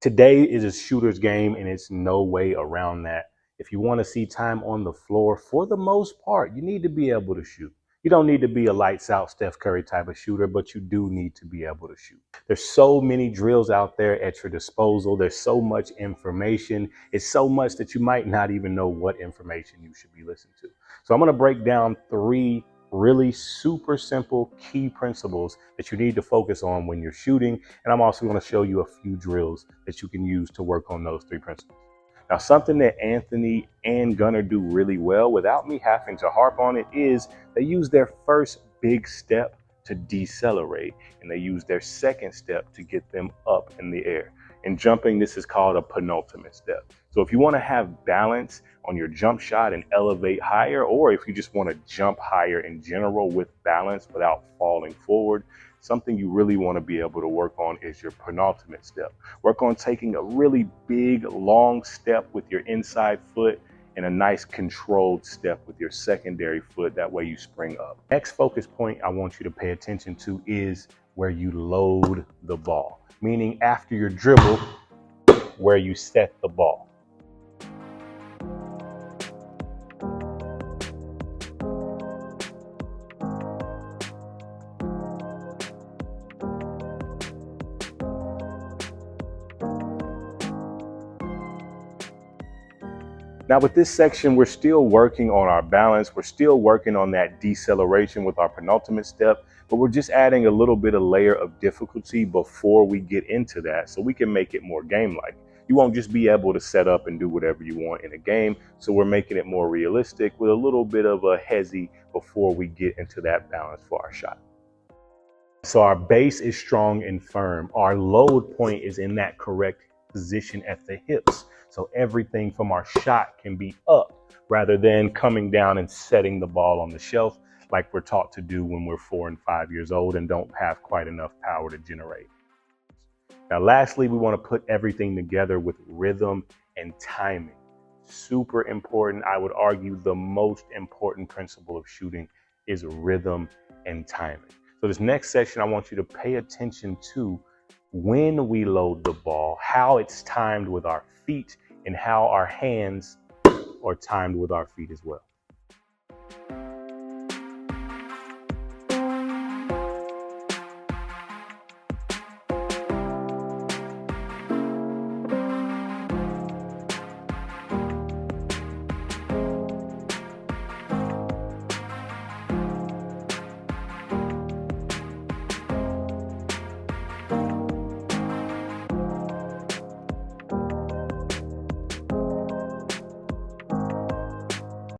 Today is a shooter's game, and it's no way around that. If you want to see time on the floor, for the most part, you need to be able to shoot. You don't need to be a lights out Steph Curry type of shooter, but you do need to be able to shoot. There's so many drills out there at your disposal. There's so much information. It's so much that you might not even know what information you should be listening to. So I'm going to break down 3 really super simple key principles that you need to focus on when you're shooting. And I'm also going to show you a few drills that you can use to work on those 3 principles. Now, something that Anthony and Gunnar do really well without me having to harp on it is they use their first big step to decelerate, and they use their second step to get them up in the air. In jumping, this is called a penultimate step. So if you want to have balance on your jump shot and elevate higher, or if you just want to jump higher in general with balance without falling forward, something you really want to be able to work on is your penultimate step. Work on taking a really big, long step with your inside foot and a nice controlled step with your secondary foot. That way you spring up. Next focus point I want you to pay attention to is where you load the ball, meaning after your dribble, where you set the ball. Now with this section, we're still working on our balance. We're still working on that deceleration with our penultimate step, but we're just adding a little bit of layer of difficulty before we get into that so we can make it more game-like. You won't just be able to set up and do whatever you want in a game. So we're making it more realistic with a little bit of a hezzy before we get into that balance for our shot. So our base is strong and firm. Our load point is in that correct position at the hips. So everything from our shot can be up rather than coming down and setting the ball on the shelf like we're taught to do when we're 4 and 5 years old and don't have quite enough power to generate. Now, lastly, we want to put everything together with rhythm and timing. Super important. I would argue the most important principle of shooting is rhythm and timing. So this next section, I want you to pay attention to when we load the ball, how it's timed with our feet, and how our hands are timed with our feet as well.